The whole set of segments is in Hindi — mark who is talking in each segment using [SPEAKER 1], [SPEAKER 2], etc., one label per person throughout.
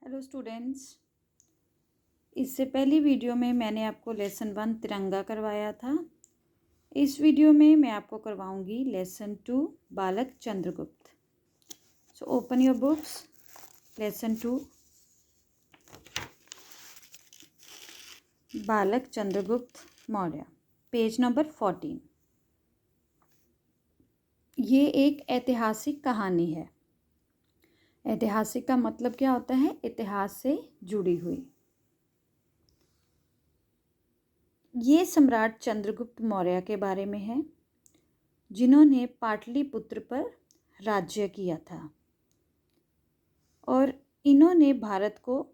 [SPEAKER 1] Hello students. इससे पहली वीडियो में मैंने आपको लेसन 1 तिरंगा करवाया था। इस वीडियो में मैं आपको करवाऊंगी लेसन 2 बालक Chandragupta. So open your books. Lesson 2 बालक चंद्रगुप्त मौर्य, पेज नंबर 14। ये एक ऐतिहासिक कहानी है। ऐतिहासिक का मतलब क्या होता है? इतिहास से जुड़ी हुई। ये सम्राट चंद्रगुप्त मौर्य के बारे में है, जिन्होंने पाटलिपुत्र पर राज्य किया था और इन्होंने भारत को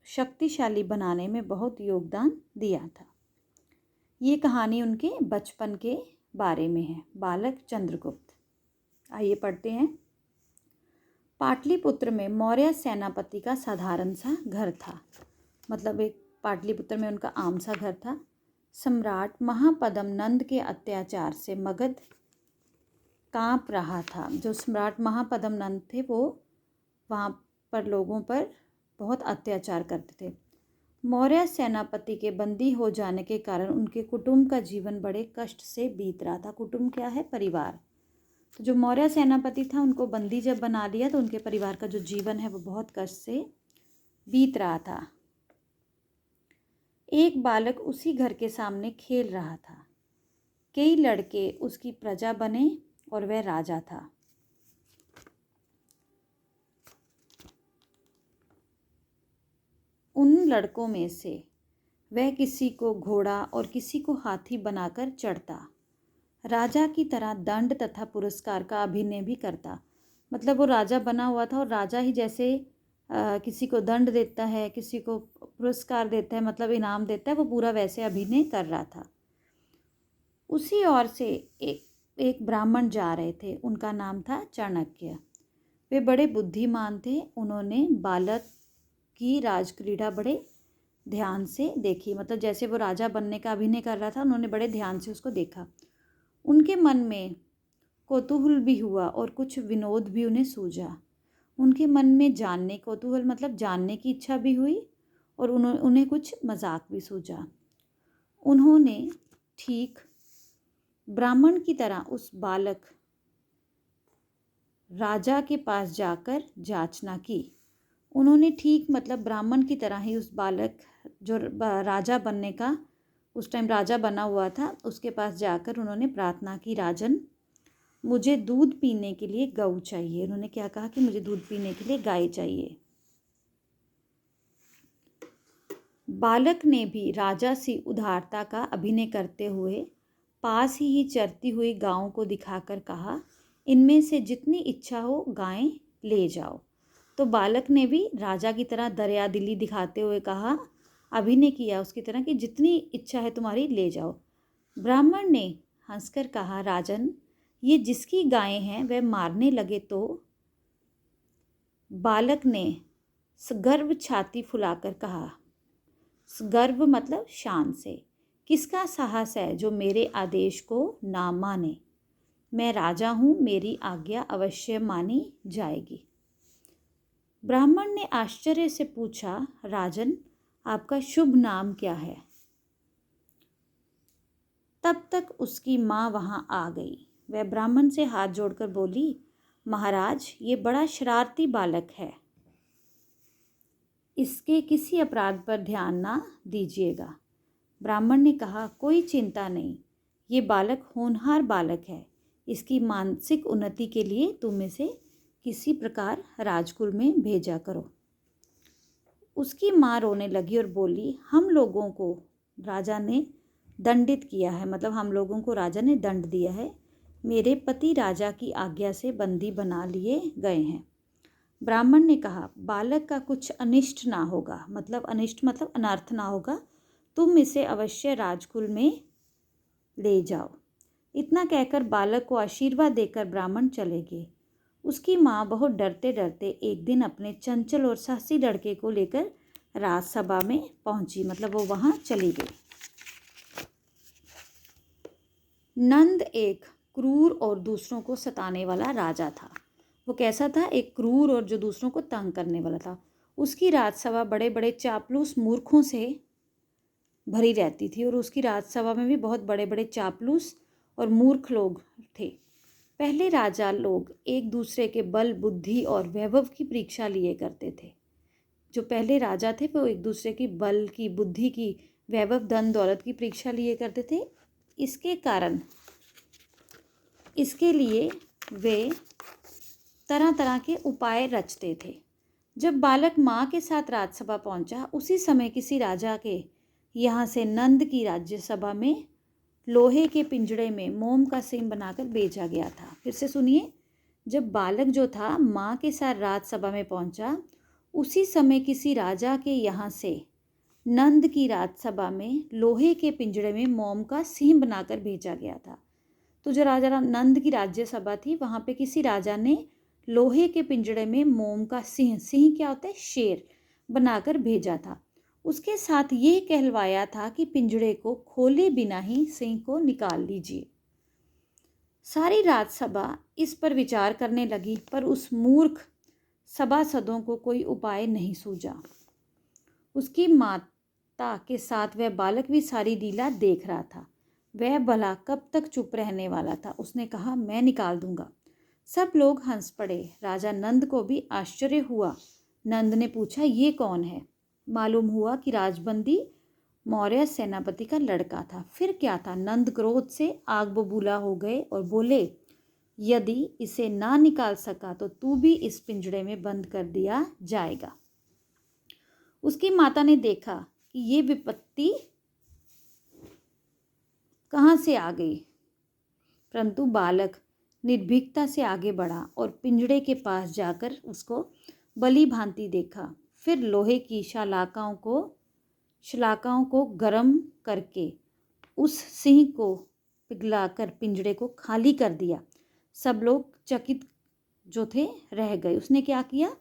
[SPEAKER 1] शक्तिशाली बनाने में बहुत योगदान दिया था। ये कहानी उनके बचपन के बारे में है। बालक चंद्रगुप्त, आइए पढ़ते हैं। पाटलिपुत्र में मौर्य सेनापति का साधारण सा घर था। मतलब एक पाटलिपुत्र में उनका आम सा घर था। सम्राट महापद्म नंद के अत्याचार से मगध कांप रहा था। जो सम्राट महापद्म नंद थे वो वहाँ पर लोगों पर बहुत अत्याचार करते थे। मौर्य सेनापति के बंदी हो जाने के कारण उनके कुटुंब का जीवन बड़े कष्ट से बीत रहा था। कुटुंब क्या है? परिवार। तो जो मौर्य सेनापति था, उनको बंदी जब बना लिया तो उनके परिवार का जो जीवन है वो बहुत कष्ट से बीत रहा था। एक बालक उसी घर के सामने खेल रहा था। कई लड़के उसकी प्रजा बने और वह राजा था। उन लड़कों में से वह किसी को घोड़ा और किसी को हाथी बनाकर चढ़ता। राजा की तरह दंड तथा पुरस्कार का अभिनय भी करता। मतलब वो राजा बना हुआ था और राजा ही जैसे किसी को दंड देता है, किसी को पुरस्कार देता है, मतलब इनाम देता है, वो पूरा वैसे अभिनय कर रहा था। उसी ओर से एक ब्राह्मण जा रहे थे। उनका नाम था चाणक्य। वे बड़े बुद्धिमान थे। उन्होंने बालक की राजक्रीड़ा बड़े ध्यान से देखी। मतलब जैसे वो राजा बनने का अभिनय कर रहा था, उन्होंने बड़े ध्यान से उसको देखा। उनके मन में कौतूहल भी हुआ और कुछ विनोद भी उन्हें सूझा। उनके मन में कौतूहल मतलब जानने की इच्छा भी हुई और उन्हें कुछ मजाक भी सूझा। उन्होंने ठीक ब्राह्मण की तरह उस बालक राजा के पास जाकर जांचना की। उन्होंने ठीक मतलब ब्राह्मण की तरह ही उस बालक जो राजा बनने का उस टाइम राजा बना हुआ था, उसके पास जाकर उन्होंने प्रार्थना की, राजन मुझे दूध पीने के लिए गऊ चाहिए। उन्होंने क्या कहा कि मुझे दूध पीने के लिए गाय चाहिए। बालक ने भी राजा सी उदारता का अभिनय करते हुए पास ही चरती हुई गायों को दिखाकर कहा, इनमें से जितनी इच्छा हो गायें ले जाओ। तो बालक ने भी राजा की तरह दरिया दिली दिखाते हुए कहा, अभिनय किया उसकी तरह कि जितनी इच्छा है तुम्हारी ले जाओ। ब्राह्मण ने हंसकर कहा, राजन ये जिसकी गायें हैं वह मारने लगे तो? बालक ने सगर्व छाती फुलाकर कहा, गर्व मतलब शान से, किसका साहस है जो मेरे आदेश को ना माने? मैं राजा हूँ, मेरी आज्ञा अवश्य मानी जाएगी। ब्राह्मण ने आश्चर्य से पूछा, राजन आपका शुभ नाम क्या है? तब तक उसकी माँ वहाँ आ गई। वह ब्राह्मण से हाथ जोड़कर बोली, महाराज ये बड़ा शरारती बालक है, इसके किसी अपराध पर ध्यान ना दीजिएगा। ब्राह्मण ने कहा, कोई चिंता नहीं, ये बालक होनहार बालक है। इसकी मानसिक उन्नति के लिए तुम इसे किसी प्रकार राजकुल में भेजा करो। उसकी माँ रोने लगी और बोली, हम लोगों को राजा ने दंडित किया है, मतलब हम लोगों को राजा ने दंड दिया है। मेरे पति राजा की आज्ञा से बंदी बना लिए गए हैं। ब्राह्मण ने कहा, बालक का कुछ अनिष्ट ना होगा, मतलब अनिष्ट मतलब अनर्थ ना होगा, तुम इसे अवश्य राजकुल में ले जाओ। इतना कहकर बालक को आशीर्वाद देकर ब्राह्मण चले गए। उसकी माँ बहुत डरते डरते एक दिन अपने चंचल और साहसी लड़के को लेकर राजसभा में पहुंची, मतलब वो वहाँ चली गई। नंद एक क्रूर और दूसरों को सताने वाला राजा था। वो कैसा था? एक क्रूर और जो दूसरों को तंग करने वाला था। उसकी राजसभा बड़े बड़े चापलूस मूर्खों से भरी रहती थी और उसकी राजसभा में भी बहुत बड़े बड़े चापलूस और मूर्ख लोग थे। पहले राजा लोग एक दूसरे के बल, बुद्धि और वैभव की परीक्षा लिए करते थे। जो पहले राजा थे वो एक दूसरे की बल की, बुद्धि की, वैभव, धन दौलत की परीक्षा लिए करते थे। इसके लिए वे तरह तरह के उपाय रचते थे। जब बालक माँ के साथ राजसभा पहुँचा, उसी समय किसी राजा के यहाँ से नंद की राज्यसभा में लोहे के पिंजड़े में मोम का सिंह बनाकर भेजा गया था। फिर से सुनिए, जब बालक जो था माँ के साथ राजसभा में पहुँचा, उसी समय किसी राजा के यहाँ से नंद की राजसभा में लोहे के पिंजड़े में मोम का सिंह बनाकर भेजा गया था। तो जो राजा नंद की राज्यसभा थी, वहाँ पे किसी राजा ने लोहे के पिंजड़े में मोम का सिंह, सिंह क्या होता है, शेर, बनाकर भेजा था। उसके साथ ये कहलवाया था कि पिंजड़े को खोले बिना ही सिंह को निकाल लीजिए। सारी राजसभा इस पर विचार करने लगी, पर उस मूर्ख सभासदों को कोई उपाय नहीं सूझा। उसकी माता के साथ वह बालक भी सारी लीला देख रहा था। वह भला कब तक चुप रहने वाला था। उसने कहा, मैं निकाल दूंगा। सब लोग हंस पड़े। राजा नंद को भी आश्चर्य हुआ। नंद ने पूछा, ये कौन है? मालूम हुआ कि राजबंदी मौर्य सेनापति का लड़का था। फिर क्या था, नंद क्रोध से आग बबूला हो गए और बोले, यदि इसे ना निकाल सका तो तू भी इस पिंजड़े में बंद कर दिया जाएगा। उसकी माता ने देखा कि ये विपत्ति कहाँ से आ गई, परंतु बालक निर्भीकता से आगे बढ़ा और पिंजड़े के पास जाकर उसको भली भांति देखा। फिर लोहे की शलाकाओं को गर्म करके उस सिंह को पिघलाकर पिंजड़े को खाली कर दिया। सब लोग चकित जो थे रह गए। उसने क्या किया,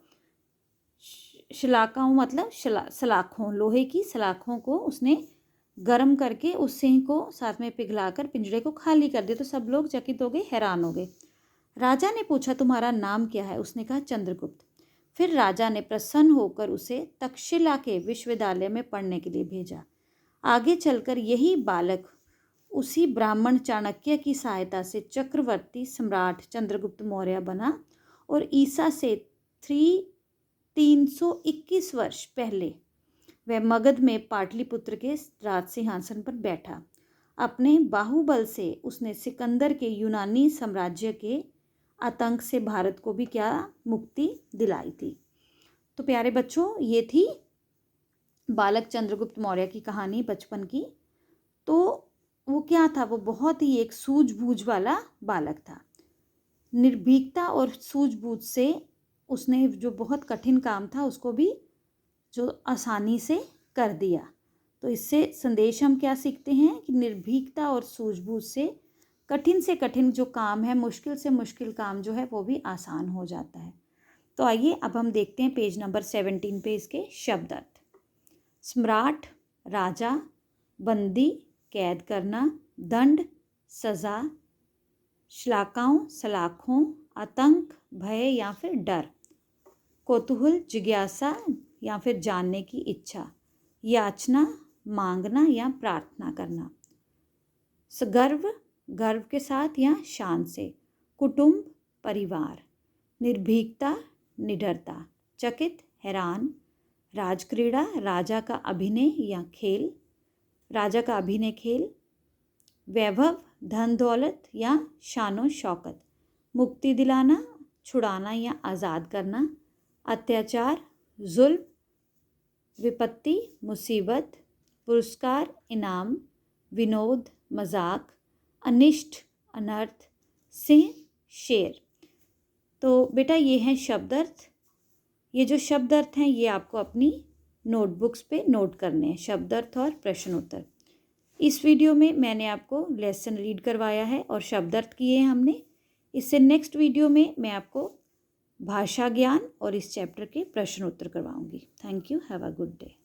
[SPEAKER 1] शलाकाओं मतलब सलाखों, लोहे की सलाखों को उसने गर्म करके उस सिंह को साथ में पिघलाकर पिंजड़े को खाली कर दिया। तो सब लोग चकित हो गए, हैरान हो गए। राजा ने पूछा, तुम्हारा नाम क्या है? उसने कहा, चंद्रगुप्त। फिर राजा ने प्रसन्न होकर उसे तक्षशिला के विश्वविद्यालय में पढ़ने के लिए भेजा। आगे चलकर यही बालक उसी ब्राह्मण चाणक्य की सहायता से चक्रवर्ती सम्राट चंद्रगुप्त मौर्य बना और ईसा से 321 वर्ष पहले वह मगध में पाटलिपुत्र के राज सिंहासन पर बैठा। अपने बाहुबल से उसने सिकंदर के यूनानी साम्राज्य के आतंक से भारत को भी क्या मुक्ति दिलाई थी। तो प्यारे बच्चों, ये थी बालक चंद्रगुप्त मौर्य की कहानी बचपन की। तो वो क्या था, वो बहुत ही एक सूझबूझ वाला बालक था। निर्भीकता और सूझबूझ से उसने जो बहुत कठिन काम था उसको भी जो आसानी से कर दिया। तो इससे संदेश हम क्या सीखते हैं कि निर्भीकता और सूझबूझ से कठिन जो काम है, मुश्किल से मुश्किल काम जो है वो भी आसान हो जाता है। तो आइए अब हम देखते हैं पेज नंबर 17 पे इसके शब्द अर्थ। सम्राट, राजा, बंदी, कैद करना, दंड, सज़ा, शलाकाओं, सलाखों, आतंक, भय या फिर डर, कौतूहल, जिज्ञासा या फिर जानने की इच्छा, याचना, मांगना या प्रार्थना करना, गर्व, गर्व के साथ या शान से, कुटुंब, परिवार, निर्भीकता, निडरता, चकित, हैरान, राजक्रीड़ा, राजा का अभिनय या खेल, राजा का अभिनय खेल, वैभव, धन दौलत या शानो शौकत, मुक्ति दिलाना, छुड़ाना या आज़ाद करना, अत्याचार, जुल्म, विपत्ति, मुसीबत, पुरस्कार, इनाम, विनोद, मजाक, अनिष्ट, अनर्थ, सिंह, शेर। तो बेटा ये हैं शब्द अर्थ। ये जो शब्द अर्थ हैं ये आपको अपनी नोटबुक्स पे नोट करने हैं, शब्द अर्थ और प्रश्न उत्तर। इस वीडियो में मैंने आपको लेसन रीड करवाया है और शब्द अर्थ किए हैं हमने। इससे नेक्स्ट वीडियो में मैं आपको भाषा ज्ञान और इस चैप्टर के प्रश्न उत्तर करवाऊंगी। Thank you, have a good day.